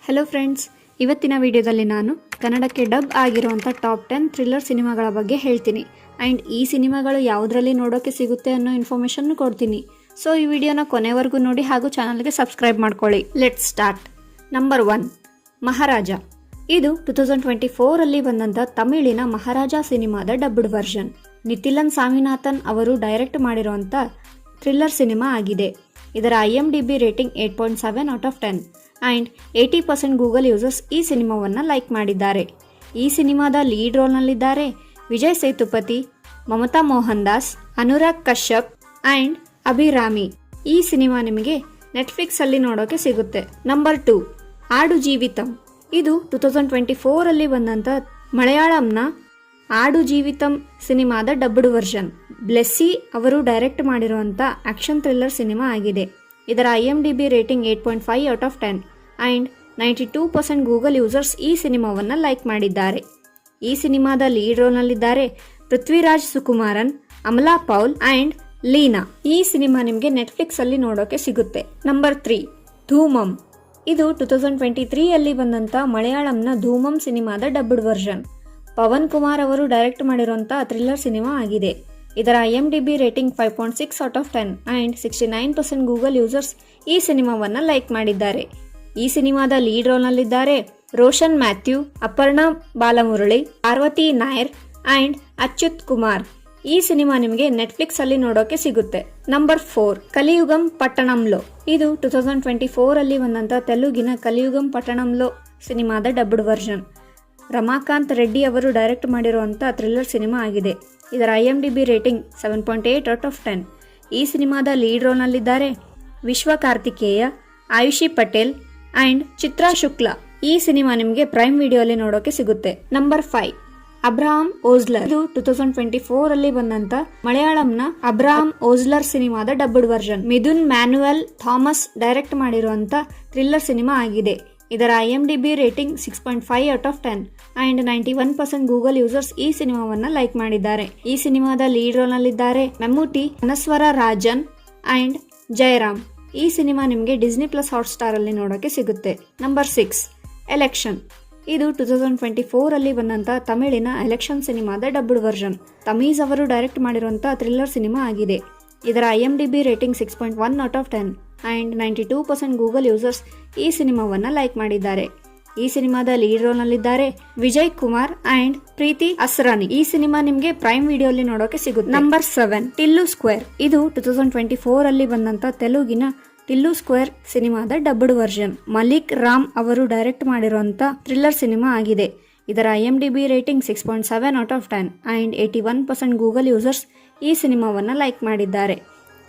Hello friends, ಇವತ್ತಿನ ವಿಡಿಯೋದಲ್ಲಿ ನಾನು ಕನ್ನಡಕ್ಕೆ ಡಬ್ ಆಗಿರುವಂಥ ಟಾಪ್ 10 ಥ್ರಿಲ್ಲರ್ ಸಿನಿಮಾಗಳ ಬಗ್ಗೆ ಹೇಳ್ತೀನಿ. ಆ್ಯಂಡ್ ಈ ಸಿನಿಮಾಗಳು ಯಾವುದರಲ್ಲಿ ನೋಡೋಕ್ಕೆ ಸಿಗುತ್ತೆ ಅನ್ನೋ ಇನ್ಫಾರ್ಮೇಷನ್ನು ಕೊಡ್ತೀನಿ. ಸೊ ಈ ವಿಡಿಯೋನ ಕೊನೆವರೆಗೂ ನೋಡಿ ಹಾಗೂ ಚಾನಲ್ಗೆ ಸಬ್ಸ್ಕ್ರೈಬ್ ಮಾಡ್ಕೊಳ್ಳಿ. Let's start. ನಂಬರ್ 1, ಮಹಾರಾಜ. ಇದು 2024 ಬಂದಂಥ ತಮಿಳಿನ ಮಹಾರಾಜ ಸಿನಿಮಾದ ಡಬ್ಡ್ ವರ್ಷನ್. ನಿತಿಲನ್ ಸ್ವಾಮಿನಾಥನ್ ಅವರು ಡೈರೆಕ್ಟ್ ಮಾಡಿರುವಂಥ ಥ್ರಿಲ್ಲರ್ ಸಿನಿಮಾ ಆಗಿದೆ. ಇದರ IMDb rating 8.7 out of 10 and 80% Google users ಈ ಸಿನಿಮಾವನ್ನು ಲೈಕ್ ಮಾಡಿದ್ದಾರೆ. ಈ ಸಿನಿಮಾದ ಲೀಡ್ ರೋಲ್ನಲ್ಲಿದ್ದಾರೆ ವಿಜಯ್ ಸೇತುಪತಿ, ಮಮತಾ ಮೋಹನ್ ದಾಸ್, ಅನುರಾಗ್ ಕಶ್ಯಪ್ ಆ್ಯಂಡ್ ಅಭಿರಾಮಿ. ಈ ಸಿನಿಮಾ ನಿಮಗೆ ನೆಟ್ಫ್ಲಿಕ್ಸಲ್ಲಿ ನೋಡೋಕೆ ಸಿಗುತ್ತೆ. ನಂಬರ್ 2, ಆಡು ಜೀವಿತಂ. ಇದು 2024 ಬಂದಂಥ ಮಲಯಾಳಂನ ಆಡು ಜೀವಿತಂ ಸಿನಿಮಾದ ಡಬ್ಡ್ ವರ್ಷನ್. ಬ್ಲೆಸ್ಸಿ ಅವರು ಡೈರೆಕ್ಟ್ ಮಾಡಿರುವಂಥ ಆಕ್ಷನ್ ಥ್ರಿಲ್ಲರ್ ಸಿನಿಮಾ ಆಗಿದೆ. ಇದರ IMDb rating 8.5 out of 10 and 92% Google users ಈ ಸಿನಿಮಾವನ್ನು ಲೈಕ್ ಮಾಡಿದ್ದಾರೆ. ಈ ಸಿನಿಮಾದ ಲೀಡ್ ರೋಲ್ನಲ್ಲಿದ್ದಾರೆ ಪೃಥ್ವಿರಾಜ್ ಸುಕುಮಾರನ್, ಅಮಲಾ ಪೌಲ್ ಆ್ಯಂಡ್ ಲೀನಾ. ಈ ಸಿನಿಮಾ ನಿಮಗೆ ನೆಟ್ಫ್ಲಿಕ್ಸಲ್ಲಿ ನೋಡೋಕೆ ಸಿಗುತ್ತೆ. ನಂಬರ್ 3, ಧೂಮಂ. ಇದು 2023 ಬಂದಂಥ ಮಲಯಾಳಂನ ಧೂಮಂ ಸಿನಿಮಾದ ಡಬ್ಡ್ ವರ್ಷನ್. ಪವನ್ ಕುಮಾರ್ ಅವರು ಡೈರೆಕ್ಟ್ ಮಾಡಿರುವಂಥ ಥ್ರಿಲ್ಲರ್ ಸಿನಿಮಾ ಆಗಿದೆ. ಇದರ IMDb rating 5.6 out of 10 and 69% Google users ಈ ಸಿನಿಮಾವನ್ನು ಲೈಕ್ ಮಾಡಿದ್ದಾರೆ. ಈ ಸಿನಿಮಾದ ಲೀಡ್ ರೋಲ್ನಲ್ಲಿದ್ದಾರೆ ರೋಷನ್ ಮ್ಯಾಥ್ಯೂ, ಅಪರ್ಣಾ ಬಾಲಮುರಳಿ, ಪಾರ್ವತಿ ನಾಯರ್ ಆ್ಯಂಡ್ ಅಚ್ಯುತ್ ಕುಮಾರ್. ಈ ಸಿನಿಮಾ ನಿಮಗೆ ನೆಟ್ಫ್ಲಿಕ್ಸಲ್ಲಿ ನೋಡೋಕೆ ಸಿಗುತ್ತೆ. ನಂಬರ್ 4, ಕಲಿಯುಗಂ ಪಟ್ಟಣಂಲೋ. ಇದು 2024 ಬಂದಂಥ ತೆಲುಗಿನ ಕಲಿಯುಗಂ ಪಟ್ಟಣಂಲೋ ಸಿನಿಮಾದ ಡಬ್ಡ್ ವರ್ಷನ್. ರಮಾಕಾಂತ್ ರೆಡ್ಡಿ ಅವರು ಡೈರೆಕ್ಟ್ ಮಾಡಿರುವಂಥ ಥ್ರಿಲ್ಲರ್ ಸಿನಿಮಾ ಆಗಿದೆ. ಇದರ IMDb ರೇಟಿಂಗ್ 7.8 ಔಟ್ ಆಫ್ 10. ಈ ಸಿನಿಮಾದ ಲೀಡ್ ರೋಲ್ನಲ್ಲಿದ್ದಾರೆ ವಿಶ್ವ ಕಾರ್ತಿಕೇಯ, ಆಯುಷಿ ಪಟೇಲ್ ಆ್ಯಂಡ್ ಚಿತ್ರಾ ಶುಕ್ಲಾ. ಈ ಸಿನಿಮಾ ನಿಮಗೆ ಪ್ರೈಮ್ ವಿಡಿಯೋಲಿ ನೋಡೋಕೆ ಸಿಗುತ್ತೆ. Number 5, Abraham Ozler. ಇದು 2024 ಬಂದಂಥ ಮಲಯಾಳಂನ ಅಬ್ರಹಾಂ ಓಜ್ಲರ್ ಸಿನಿಮಾದ dubbed version. Midhun Manuel Thomas direct ಮಾಡಿರುವಂಥ ಥ್ರಿಲ್ಲರ್ ಸಿನಿಮಾ ಆಗಿದೆ. ಇದರ IMDb rating 6.5 out of 10 and 91% Google users ಈ ಸಿನಿಮಾವನ್ನು ಲೈಕ್ ಮಾಡಿದ್ದಾರೆ. ಈ ಸಿನಿಮಾದ ಲೀಡ್ ರೋಲ್ನಲ್ಲಿದ್ದಾರೆ ಮಮ್ಮೂಟಿ, ಅನಸ್ವರ ರಾಜನ್ ಆ್ಯಂಡ್ ಜಯರಾಮ್. ಈ ಸಿನಿಮಾ ನಿಮಗೆ ಡಿಸ್ನಿ ಪ್ಲಸ್ ಹಾಟ್ಸ್ಟಾರ್ ಅಲ್ಲಿ ನೋಡೋಕೆ ಸಿಗುತ್ತೆ. Number 6, election. ಇದು 2024 ಬಂದಂಥ ತಮಿಳಿನ ಎಲೆಕ್ಷನ್ ಸಿನಿಮಾದ ಡಬ್ಡ್ ವರ್ಷನ್. ತಮೀಜ್ ಅವರು ಡೈರೆಕ್ಟ್ ಮಾಡಿರುವಂಥ ಥ್ರಿಲ್ಲರ್ ಸಿನಿಮಾ ಆಗಿದೆ. ಇದರ IMDb rating 6.1 out of 10 and 92% Google users ಈ ಸಿನಿಮಾವನ್ನು ಲೈಕ್ ಮಾಡಿದ್ದಾರೆ. ಈ ಸಿನಿಮಾದ ಲೀಡ್ ರೋಲ್ನಲ್ಲಿದ್ದಾರೆ ವಿಜಯ್ ಕುಮಾರ್ ಆ್ಯಂಡ್ ಪ್ರೀತಿ ಅಸ್ರಾನಿ. ಈ ಸಿನಿಮಾ ನಿಮಗೆ ಪ್ರೈಮ್ ವಿಡಿಯೋಲಿ ನೋಡೋಕೆ ಸಿಗುತ್ತೆ. Number 7, Tillu Square. ಇದು 2024 ಬಂದಂಥ ತೆಲುಗಿನ ಟಿಲ್ಲು ಸ್ಕ್ವೇರ್ ಸಿನಿಮಾದ ಡಬ್ಡ್ ವರ್ಷನ್. ಮಲಿಕ್ ರಾಮ್ ಅವರು ಡೈರೆಕ್ಟ್ ಮಾಡಿರುವಂಥ ಥ್ರಿಲ್ಲರ್ ಸಿನಿಮಾ ಆಗಿದೆ. ಇದರ IMDb rating 6.7 out of 10 and 81% Google users ಈ ಸಿನಿಮಾವನ್ನು ಲೈಕ್ ಮಾಡಿದ್ದಾರೆ.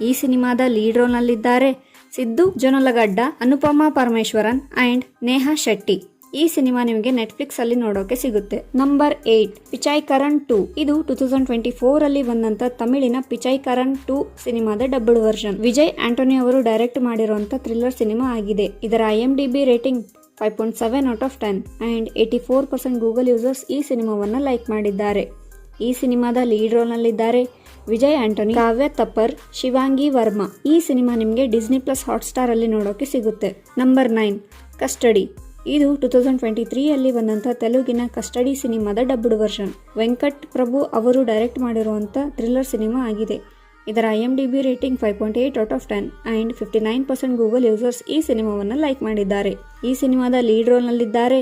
ಈ ಸಿನಿಮಾದ ಲೀಡ್ ರೋಲ್ನಲ್ಲಿದ್ದಾರೆ ಸಿದ್ದು ಜೊನಲಗಡ್ಡ, ಅನುಪಮಾ ಪರಮೇಶ್ವರನ್ ಆ್ಯಂಡ್ ನೇಹಾ ಶೆಟ್ಟಿ. ಈ ಸಿನಿಮಾ ನಿಮಗೆ ನೆಟ್ಫ್ಲಿಕ್ಸ್ ಅಲ್ಲಿ ನೋಡೋಕೆ ಸಿಗುತ್ತೆ. ನಂಬರ್ 8, ಪಿಚೈಕರಣ್ 2. ಇದು 2024 ಬಂದಂಥ ತಮಿಳಿನ ಪಿಚೈಕರಣ್ 2 ಸಿನಿಮಾದ ಡಬ್ಡ್ ವರ್ಷನ್. ವಿಜಯ್ ಆಂಟೋನಿ ಅವರು ಡೈರೆಕ್ಟ್ ಮಾಡಿರುವಂಥ ಥ್ರಿಲ್ಲರ್ ಸಿನಿಮಾ ಆಗಿದೆ. ಇದರ IMDb rating 5.7 out of 10 and 84% Google users ಈ ಸಿನಿಮಾವನ್ನು ಲೈಕ್ ಮಾಡಿದ್ದಾರೆ. ಈ ಸಿನಿಮಾದ ಲೀಡ್ ರೋಲ್ನಲ್ಲಿದ್ದಾರೆ ವಿಜಯ್ ಆಂಟೋನಿ, ಕಾವ್ಯ ತಪ್ಪರ್, ಶಿವಾಂಗಿ ವರ್ಮಾ. ಈ ಸಿನಿಮಾ ನಿಮಗೆ ಡಿಸ್ನಿ ಪ್ಲಸ್ ಹಾಟ್ಸ್ಟಾರ್ ಅಲ್ಲಿ ನೋಡೋಕೆ ಸಿಗುತ್ತೆ. Number 9, custody. ಇದು 2023 ಬಂದಂಥ ತೆಲುಗಿನ ಕಸ್ಟಡಿ ಸಿನಿಮಾದ ಡಬ್ಡ್ ವರ್ಷನ್. ವೆಂಕಟ್ ಪ್ರಭು ಅವರು ಡೈರೆಕ್ಟ್ ಮಾಡಿರುವಂಥ ಥ್ರಿಲ್ಲರ್ ಸಿನಿಮಾ ಆಗಿದೆ. ಇದರ IMDb rating 5.8 out of 10 and 59% Google users ಈ ಸಿನಿಮಾವನ್ನು ಲೈಕ್ ಮಾಡಿದ್ದಾರೆ. ಈ ಸಿನಿಮಾದ ಲೀಡ್ ರೋಲ್ನಲ್ಲಿದ್ದಾರೆ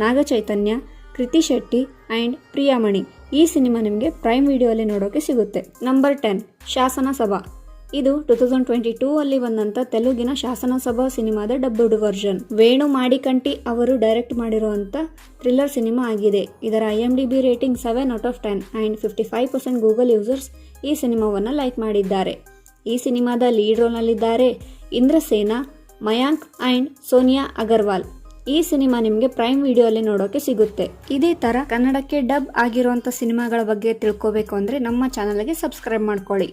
ನಾಗ ಚೈತನ್ಯ, ಕೃತಿ ಶೆಟ್ಟಿ ಆ್ಯಂಡ್ ಪ್ರಿಯಾಮಣಿ. ಈ ಸಿನಿಮಾ ನಿಮಗೆ ಪ್ರೈಮ್ ವಿಡಿಯೋಲಿ ನೋಡೋಕೆ ಸಿಗುತ್ತೆ. ನಂಬರ್ 10, ಶಾಸನಸಭಾ. ಇದು 2022 ಬಂದಂಥ ತೆಲುಗಿನ ಶಾಸನಸಭಾ ಸಿನಿಮಾದ ಡಬ್ಡ್ ವರ್ಷನ್. ವೇಣು ಮಾಡಿಕಂಟಿ ಅವರು ಡೈರೆಕ್ಟ್ ಮಾಡಿರುವಂಥ ಥ್ರಿಲ್ಲರ್ ಸಿನಿಮಾ ಆಗಿದೆ. ಇದರ IMDb rating 7 out of 10 and 55% Google users ಈ ಸಿನಿಮಾವನ್ನು ಲೈಕ್ ಮಾಡಿದ್ದಾರೆ. ಈ ಸಿನಿಮಾದ ಲೀಡ್ ರೋಲ್ನಲ್ಲಿದ್ದಾರೆ ಇಂದ್ರಸೇನಾ, ಮಯಾಂಕ್ ಆ್ಯಂಡ್ ಸೋನಿಯಾ ಅಗರ್ವಾಲ್. ಈ ಸಿನಿಮಾ ನಿಮಗೆ ಪ್ರೈಮ್ ವಿಡಿಯೋಲಿ ನೋಡೋಕೆ ಸಿಗುತ್ತೆ. ಇದೇ ತರ ಕನ್ನಡಕ್ಕೆ ಡಬ್ ಆಗಿರುವಂಥ ಸಿನಿಮಾಗಳ ಬಗ್ಗೆ ತಿಳ್ಕೋಬೇಕು ಅಂದರೆ ನಮ್ಮ ಚಾನಲ್ಗೆ ಸಬ್ಸ್ಕ್ರೈಬ್ ಮಾಡ್ಕೊಳ್ಳಿ.